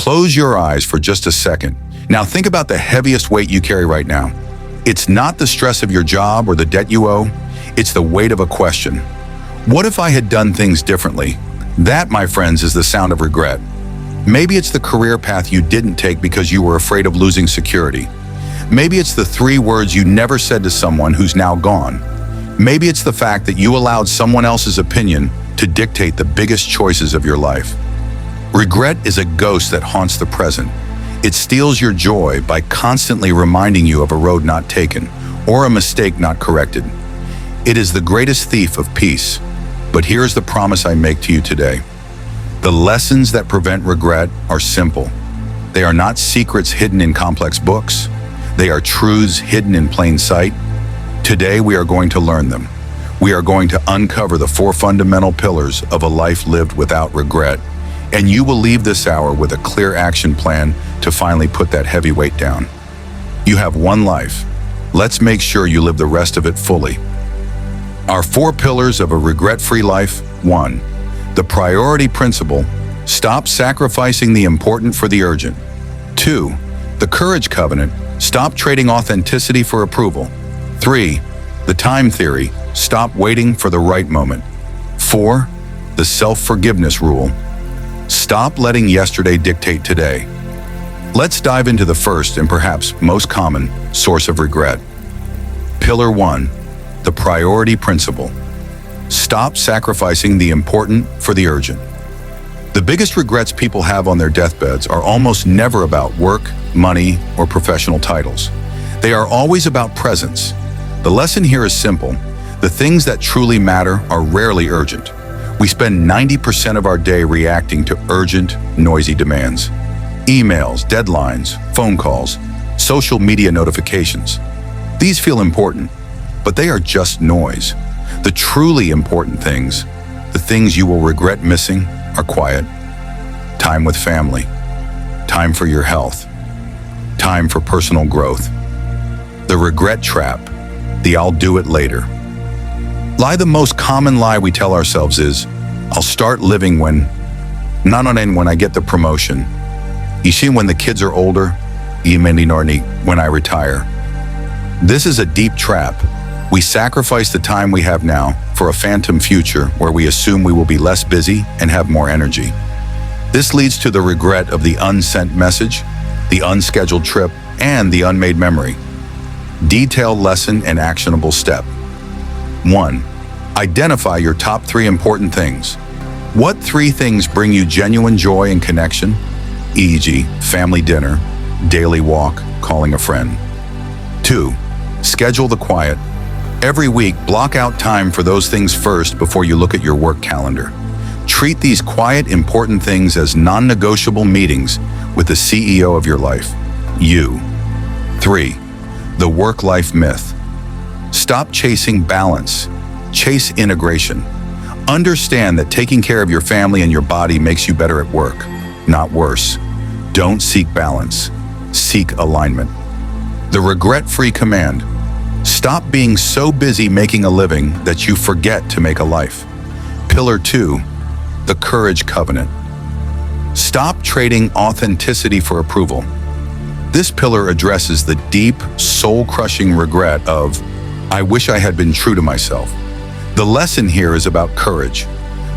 Close your eyes for just a second. Now think about the heaviest weight you carry right now. It's not the stress of your job or the debt you owe. It's the weight of a question. What if I had done things differently? That, my friends, is the sound of regret. Maybe it's the career path you didn't take because you were afraid of losing security. Maybe it's the 3 words you never said to someone who's now gone. Maybe it's the fact that you allowed someone else's opinion to dictate the biggest choices of your life. Regret is a ghost that haunts the present. It steals your joy by constantly reminding you of a road not taken or a mistake not corrected. It is the greatest thief of peace. But here's the promise I make to you today. The lessons that prevent regret are simple. They are not secrets hidden in complex books. They are truths hidden in plain sight. Today we are going to learn them. We are going to uncover the 4 fundamental pillars of a life lived without regret. And you will leave this hour with a clear action plan to finally put that heavy weight down. You have one life. Let's make sure you live the rest of it fully. Our 4 pillars of a regret-free life. 1. The priority principle. Stop sacrificing the important for the urgent. 2. The courage covenant. Stop trading authenticity for approval. 3. The time theory. Stop waiting for the right moment. 4. The self-forgiveness rule. Stop letting yesterday dictate today. Let's dive into the first and perhaps most common source of regret. Pillar 1. The priority principle. Stop sacrificing the important for the urgent. The biggest regrets people have on their deathbeds are almost never about work, money, or professional titles. They are always about presence. The lesson here is simple. The things that truly matter are rarely urgent. We spend 90% of our day reacting to urgent, noisy demands. Emails, deadlines, phone calls, social media notifications. These feel important, but they are just noise. The truly important things, the things you will regret missing, are quiet. Time with family. Time for your health. Time for personal growth. The regret trap. The I'll do it later. The most common lie we tell ourselves is, I'll start living when I get the promotion. When the kids are older, when I retire. This is a deep trap. We sacrifice the time we have now for a phantom future where we assume we will be less busy and have more energy. This leads to the regret of the unsent message, the unscheduled trip, and the unmade memory. Detailed lesson and actionable step. 1. Identify your top 3 important things. What 3 things bring you genuine joy and connection? E.g., family dinner, daily walk, calling a friend. 2. Schedule the quiet. Every week, block out time for those things first before you look at your work calendar. Treat these quiet, important things as non-negotiable meetings with the CEO of your life, you. 3. The work-life myth. Stop chasing balance. Chase integration. Understand that taking care of your family and your body makes you better at work, not worse. Don't seek balance. Seek alignment. The regret-free command. Stop being so busy making a living that you forget to make a life. Pillar 2. The courage covenant. Stop trading authenticity for approval. This pillar addresses the deep, soul-crushing regret of, I wish I had been true to myself. The lesson here is about courage.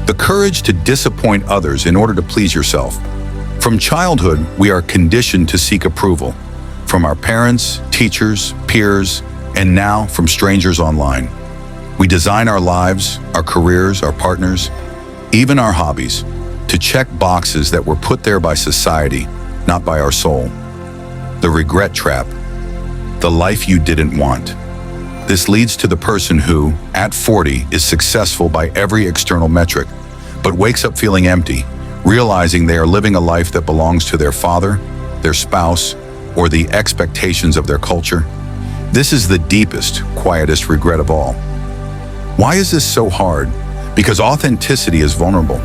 The courage to disappoint others in order to please yourself. From childhood, we are conditioned to seek approval. From our parents, teachers, peers, and now from strangers online. We design our lives, our careers, our partners, even our hobbies, to check boxes that were put there by society, not by our soul. The regret trap. The life you didn't want. This leads to the person who, at 40, is successful by every external metric, but wakes up feeling empty, realizing they are living a life that belongs to their father, their spouse, or the expectations of their culture. This is the deepest, quietest regret of all. Why is this so hard? Because authenticity is vulnerable.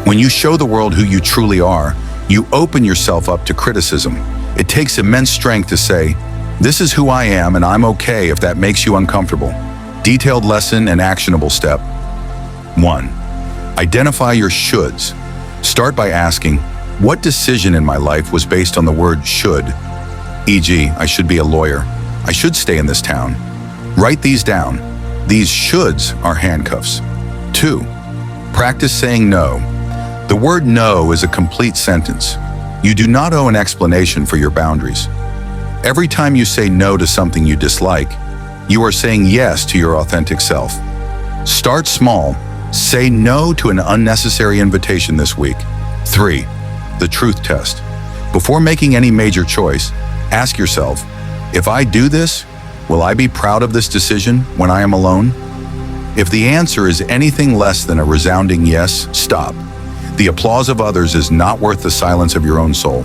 When you show the world who you truly are, you open yourself up to criticism. It takes immense strength to say, this is who I am and I'm okay if that makes you uncomfortable. Detailed lesson and actionable step. 1. Identify your shoulds. Start by asking, What decision in my life was based on the word should? E.g., I should be a lawyer. I should stay in this town. Write these down. These shoulds are handcuffs. 2. Practice saying no. The word no is a complete sentence. You do not owe an explanation for your boundaries. Every time you say no to something you dislike, you are saying yes to your authentic self. Start small. Say no to an unnecessary invitation this week. 3. The truth test. Before making any major choice, ask yourself, if I do this, will I be proud of this decision when I am alone? If the answer is anything less than a resounding yes, stop. The applause of others is not worth the silence of your own soul.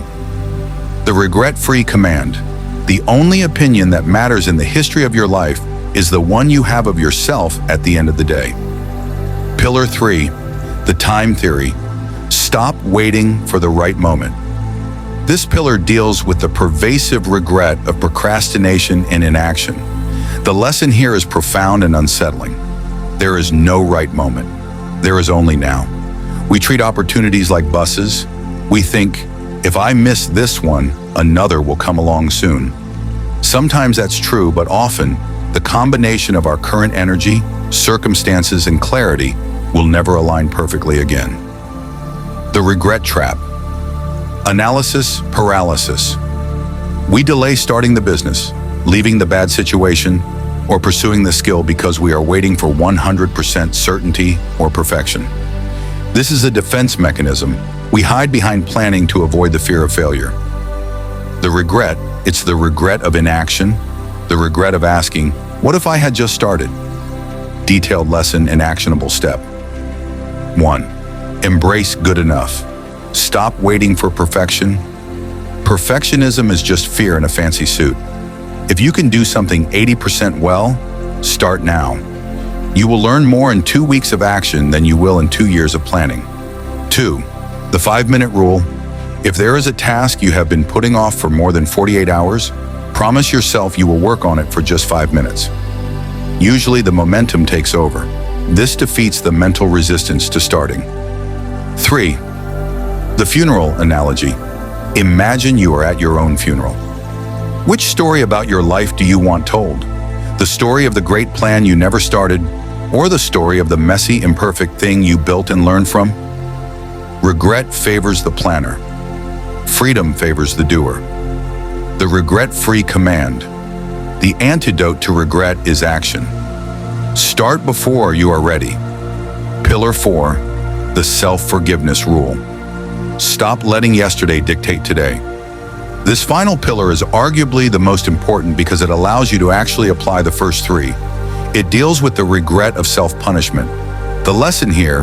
The regret-free command. The only opinion that matters in the history of your life is the one you have of yourself at the end of the day. Pillar 3, the time theory. Stop waiting for the right moment. This pillar deals with the pervasive regret of procrastination and inaction. The lesson here is profound and unsettling. There is no right moment. There is only now. We treat opportunities like buses. We think, if I miss this one, another will come along soon. Sometimes that's true, but often, the combination of our current energy, circumstances, and clarity will never align perfectly again. The regret trap. Analysis paralysis. We delay starting the business, leaving the bad situation, or pursuing the skill because we are waiting for 100% certainty or perfection. This is a defense mechanism. We hide behind planning to avoid the fear of failure. The regret, it's the regret of inaction, the regret of asking, what if I had just started? Detailed lesson and actionable step. 1. Embrace good enough. Stop waiting for perfection. Perfectionism is just fear in a fancy suit. If you can do something 80% well, start now. You will learn more in 2 weeks of action than you will in 2 years of planning. 2. The 5-minute rule. If there is a task you have been putting off for more than 48 hours, promise yourself you will work on it for just 5 minutes. Usually the momentum takes over. This defeats the mental resistance to starting. 3. The funeral analogy. Imagine you are at your own funeral. Which story about your life do you want told? The story of the great plan you never started, or the story of the messy, imperfect thing you built and learned from? Regret favors the planner. Freedom favors the doer. The regret-free command. The antidote to regret is action. Start before you are ready. Pillar 4, the self-forgiveness rule. Stop letting yesterday dictate today. This final pillar is arguably the most important because it allows you to actually apply the first 3. It deals with the regret of self-punishment. The lesson here,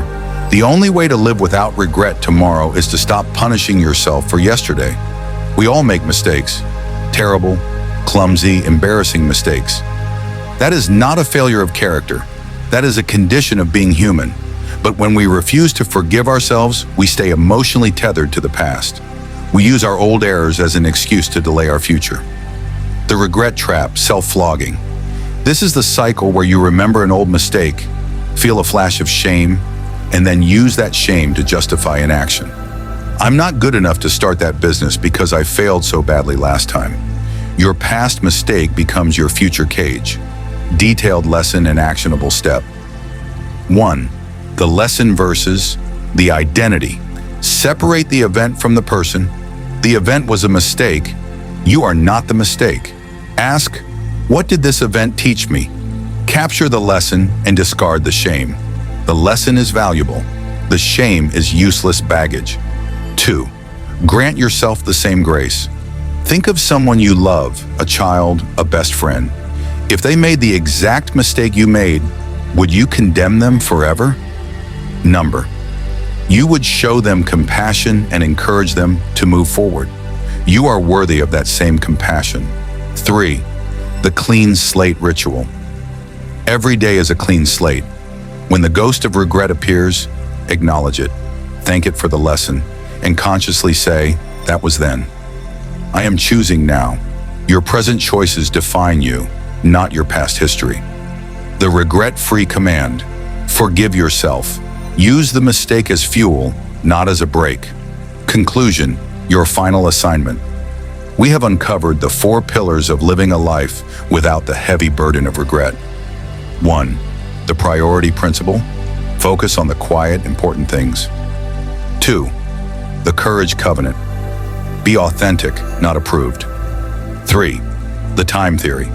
the only way to live without regret tomorrow is to stop punishing yourself for yesterday. We all make mistakes. Terrible, clumsy, embarrassing mistakes. That is not a failure of character. That is a condition of being human. But when we refuse to forgive ourselves, we stay emotionally tethered to the past. We use our old errors as an excuse to delay our future. The regret trap, self-flogging. This is the cycle where you remember an old mistake, feel a flash of shame, and then use that shame to justify inaction. I'm not good enough to start that business because I failed so badly last time. Your past mistake becomes your future cage. Detailed lesson and actionable step. 1. The lesson versus the identity. Separate the event from the person. The event was a mistake. You are not the mistake. Ask, what did this event teach me? Capture the lesson and discard the shame. The lesson is valuable. The shame is useless baggage. 2. Grant yourself the same grace. Think of someone you love, a child, a best friend. If they made the exact mistake you made, would you condemn them forever? Number. You would show them compassion and encourage them to move forward. You are worthy of that same compassion. 3. The clean slate ritual. Every day is a clean slate. When the ghost of regret appears, acknowledge it, thank it for the lesson, and consciously say, that was then. I am choosing now. Your present choices define you, not your past history. The regret-free command. Forgive yourself. Use the mistake as fuel, not as a brake. Conclusion, your final assignment. We have uncovered the 4 pillars of living a life without the heavy burden of regret. 1. The priority principle. Focus on the quiet, important things. 2. The courage covenant. Be authentic, not approved. 3. The time theory.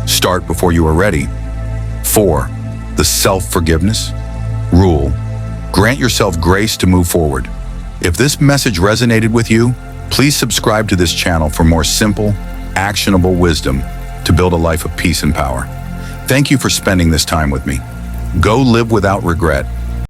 Start before you are ready. 4. The self-forgiveness rule. Grant yourself grace to move forward. If this message resonated with you, please subscribe to this channel for more simple, actionable wisdom to build a life of peace and power. Thank you for spending this time with me. Go live without regret